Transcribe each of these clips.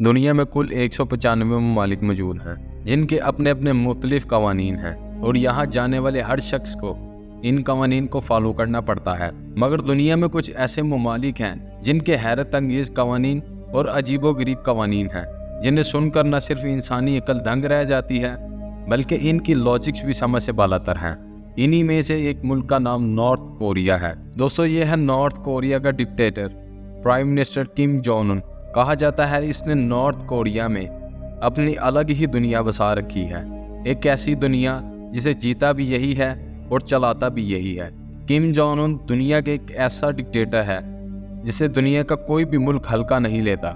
دنیا میں کل 195 ممالک موجود ہیں جن کے اپنے اپنے مختلف قوانین ہیں اور یہاں جانے والے ہر شخص کو ان قوانین کو فالو کرنا پڑتا ہے۔ مگر دنیا میں کچھ ایسے ممالک ہیں جن کے حیرت انگیز قوانین اور عجیب و غریب قوانین ہیں جنہیں سن کر نہ صرف انسانی عقل دنگ رہ جاتی ہے بلکہ ان کی لاجکس بھی سمجھ سے بالاتر ہیں۔ انہی میں سے ایک ملک کا نام نارتھ کوریا ہے۔ دوستو، یہ ہے نارتھ کوریا کا dictator prime minister Kim Jong Un. کہا جاتا ہے اس نے نارتھ کوریا میں اپنی الگ ہی دنیا بسا رکھی ہے، ایک ایسی دنیا جسے جیتا بھی یہی ہے اور چلاتا بھی یہی ہے۔ کم جونگ ان دنیا کے ایک ایسا ڈکٹیٹر ہے جسے دنیا کا کوئی بھی ملک ہلکا نہیں لیتا،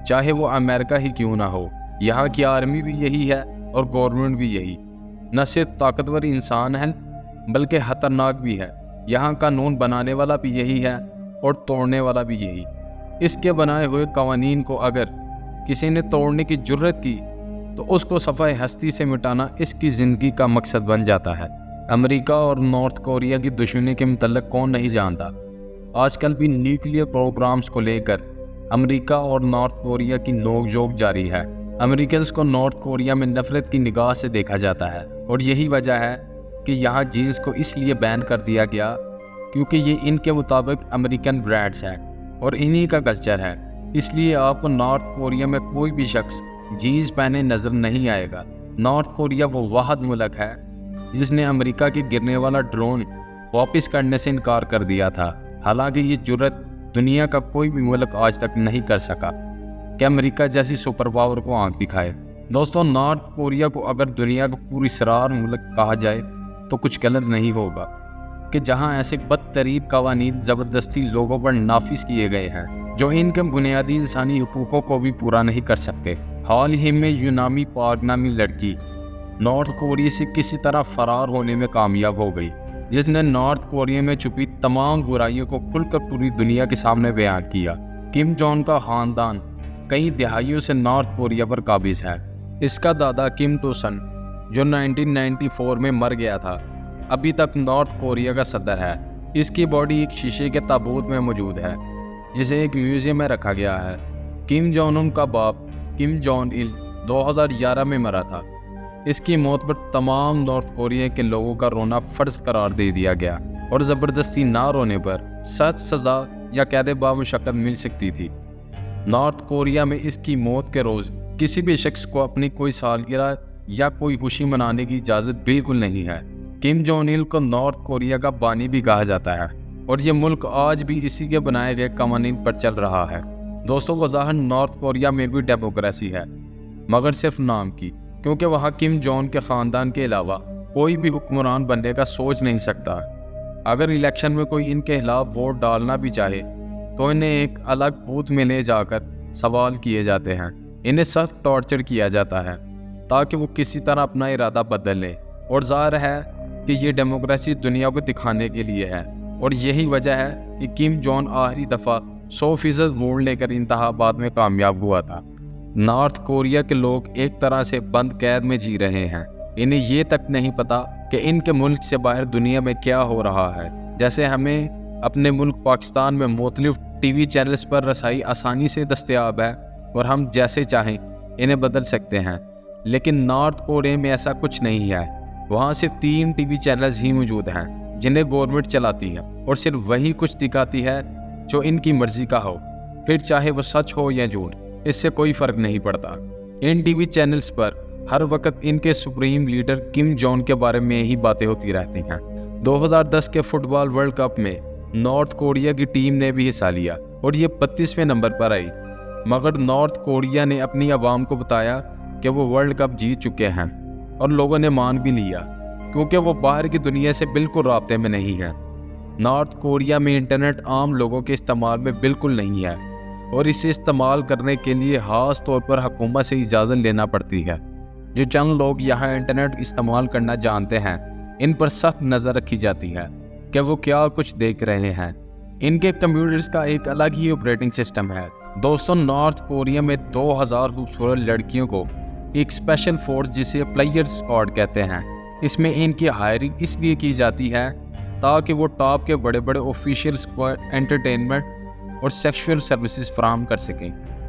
چاہے وہ امریکہ ہی کیوں نہ ہو۔ یہاں کی آرمی بھی یہی ہے اور گورنمنٹ بھی یہی۔ نہ صرف طاقتور انسان ہے بلکہ خطرناک بھی ہے۔ یہاں قانون بنانے والا بھی یہی ہے اور توڑنے والا بھی یہی۔ اس کے بنائے ہوئے قوانین کو اگر کسی نے توڑنے کی جرت کی تو اس کو صفحہ ہستی سے مٹانا اس کی زندگی کا مقصد بن جاتا ہے۔ امریکہ اور نارتھ کوریا کی دشمنی کے متعلق کون نہیں جانتا؟ آج کل بھی نیوکلیئر پروگرامز کو لے کر امریکہ اور نارتھ کوریا کی نوک جھوک جاری ہے۔ امریکنز کو نارتھ کوریا میں نفرت کی نگاہ سے دیکھا جاتا ہے اور یہی وجہ ہے کہ یہاں جینز کو اس لیے بین کر دیا گیا کیونکہ یہ ان کے مطابق امریکن برانڈز ہے اور انہی کا کلچر ہے۔ اس لیے آپ کو نارتھ کوریا میں کوئی بھی شخص جینز پہنے نظر نہیں آئے گا۔ نارتھ کوریا وہ واحد ملک ہے جس نے امریکہ کے گرنے والا ڈرون واپس کرنے سے انکار کر دیا تھا، حالانکہ یہ جرت دنیا کا کوئی بھی ملک آج تک نہیں کر سکا کہ امریکہ جیسی سپر پاور کو آنکھ دکھائے۔ دوستوں، نارتھ کوریا کو اگر دنیا کا پوری سرار ملک کہا جائے تو کچھ غلط نہیں ہوگا کہ جہاں ایسے بدترین قوانین زبردستی لوگوں پر نافذ کیے گئے ہیں جو ان کے بنیادی انسانی حقوقوں کو بھی پورا نہیں کر سکتے۔ حال ہی میں یونامی پارک نامی لڑکی نارتھ کوریا سے کسی طرح فرار ہونے میں کامیاب ہو گئی، جس نے نارتھ کوریا میں چھپی تمام برائیوں کو کھل کر پوری دنیا کے سامنے بیان کیا۔ کم جونگ کا خاندان کئی دہائیوں سے نارتھ کوریا پر قابض ہے۔ اس کا دادا کم ٹو سن جو 1994 میں مر گیا تھا، ابھی تک نارتھ کوریا کا صدر ہے۔ اس کی باڈی ایک شیشے کے تابوت میں موجود ہے جسے ایک میوزیم میں رکھا گیا ہے۔ کم جونگ ان کا باپ کم جونگ il 2011 میں مرا تھا۔ اس کی موت پر تمام نارتھ کوریا کے لوگوں کا رونا فرض قرار دے دیا گیا اور زبردستی نہ رونے پر سخت سزا یا قید بامشقت مل سکتی تھی۔ نارتھ کوریا میں اس کی موت کے روز کسی بھی شخص کو اپنی کوئی سالگرہ یا کوئی خوشی منانے کی اجازت بالکل نہیں ہے۔ کم جونگ il کو نارتھ کوریا کا بانی بھی کہا جاتا ہے اور یہ ملک آج بھی اسی کے بنائے گئے قوانین پر چل رہا ہے۔ دوستوں، بظاہر نارتھ کوریا میں بھی ڈیموکریسی ہے مگر صرف نام کی، کیونکہ وہاں کم جونگ کے خاندان کے علاوہ کوئی بھی حکمران بننے کا سوچ نہیں سکتا۔ اگر الیکشن میں کوئی ان کے خلاف ووٹ ڈالنا بھی چاہے تو انہیں ایک الگ بوتھ میں لے جا کر سوال کیے جاتے ہیں۔ انہیں سخت ٹارچر کیا جاتا ہے تاکہ وہ کسی طرح اپنا ارادہ بدل لیں، اور ظاہر ہے کہ یہ ڈیموکریسی دنیا کو دکھانے کے لیے ہے، اور یہی وجہ ہے کہ کم جونگ آخری دفعہ 100% ووٹ لے کر انتخابات میں کامیاب ہوا تھا۔ نارتھ کوریا کے لوگ ایک طرح سے بند قید میں جی رہے ہیں۔ انہیں یہ تک نہیں پتا کہ ان کے ملک سے باہر دنیا میں کیا ہو رہا ہے۔ جیسے ہمیں اپنے ملک پاکستان میں مختلف ٹی وی چینلز پر رسائی آسانی سے دستیاب ہے اور ہم جیسے چاہیں انہیں بدل سکتے ہیں، لیکن نارتھ کوریا میں ایسا کچھ نہیں ہے۔ وہاں صرف 3 ٹی وی چینلز ہی موجود ہیں جنہیں گورنمنٹ چلاتی ہے، اور صرف وہی کچھ دکھاتی ہے جو ان کی مرضی کا ہو، پھر چاہے وہ سچ ہو یا جھوٹ، اس سے کوئی فرق نہیں پڑتا۔ ان ٹی وی چینلز پر ہر وقت ان کے سپریم لیڈر کم جونگ کے بارے میں ہی باتیں ہوتی رہتی ہیں۔ 2010 کے فٹ بال ورلڈ کپ میں نارتھ کوریا کی ٹیم نے بھی حصہ لیا اور یہ 32ویں نمبر پر آئی، مگر نارتھ کوریا نے اپنی عوام کو بتایا کہ وہ ورلڈ کپ جیت چکے ہیں، اور لوگوں نے مان بھی لیا کیونکہ وہ باہر کی دنیا سے بالکل رابطے میں نہیں ہیں۔ نارتھ کوریا میں انٹرنیٹ عام لوگوں کے استعمال میں بالکل نہیں ہے، اور اسے استعمال کرنے کے لیے خاص طور پر حکومت سے اجازت لینا پڑتی ہے۔ جو چند لوگ یہاں انٹرنیٹ استعمال کرنا جانتے ہیں، ان پر سخت نظر رکھی جاتی ہے کہ وہ کیا کچھ دیکھ رہے ہیں۔ ان کے کمپیوٹرز کا ایک الگ ہی آپریٹنگ سسٹم ہے۔ دوستوں، نارتھ کوریا میں 2000 خوبصورت لڑکیوں کو ایک اسپیشل فورس جسے پلیئر اسکواڈ کہتے ہیں، اس میں ان کی ہائرنگ اس لیے کی جاتی ہے تاکہ وہ ٹاپ کے بڑے بڑے آفیشیل انٹرٹینمنٹ اور سیکشول سروسز فراہم کر سکیں۔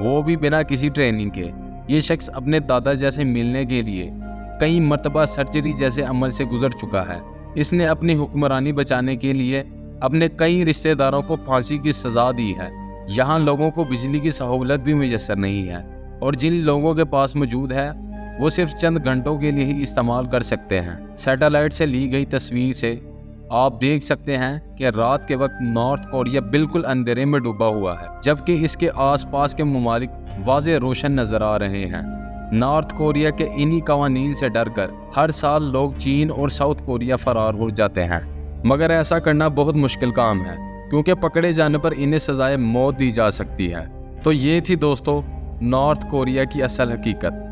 وہ بھی بنا کسی ٹریننگ کے۔ یہ شخص اپنے دادا جیسے ملنے کے لیے کئی مرتبہ سرجری جیسے عمل سے گزر چکا ہے۔ اس نے اپنی حکمرانی بچانے کے لیے اپنے کئی رشتہ داروں کو پھانسی کی سزا دی ہے۔ یہاں لوگوں کو بجلی کی سہولت بھی میسر نہیں ہے، اور جن لوگوں کے پاس موجود ہے وہ صرف چند گھنٹوں کے لیے ہی استعمال کر سکتے ہیں۔ سیٹلائٹ سے لی گئی تصویر سے آپ دیکھ سکتے ہیں کہ رات کے وقت نارتھ کوریا بالکل اندھیرے میں ڈوبا ہوا ہے، جبکہ اس کے آس پاس کے ممالک واضح روشن نظر آ رہے ہیں۔ نارتھ کوریا کے انہی قوانین سے ڈر کر ہر سال لوگ چین اور ساؤتھ کوریا فرار ہو جاتے ہیں، مگر ایسا کرنا بہت مشکل کام ہے کیونکہ پکڑے جانے پر انہیں سزائے موت دی جا سکتی ہے۔ تو یہ تھی دوستو نارتھ کوریا کی اصل حقیقت۔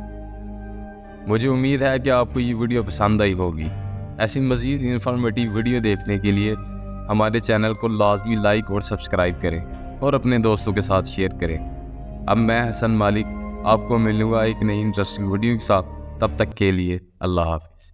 مجھے امید ہے کہ آپ کو یہ ویڈیو پسند آئی ہوگی۔ ایسی مزید انفارمیٹیو ویڈیو دیکھنے کے لیے ہمارے چینل کو لازمی لائک اور سبسکرائب کریں اور اپنے دوستوں کے ساتھ شیئر کریں۔ اب میں حسن مالک آپ کو ملوں گا ایک نئی انٹرسٹنگ ویڈیو کے ساتھ، تب تک کے لیے اللہ حافظ۔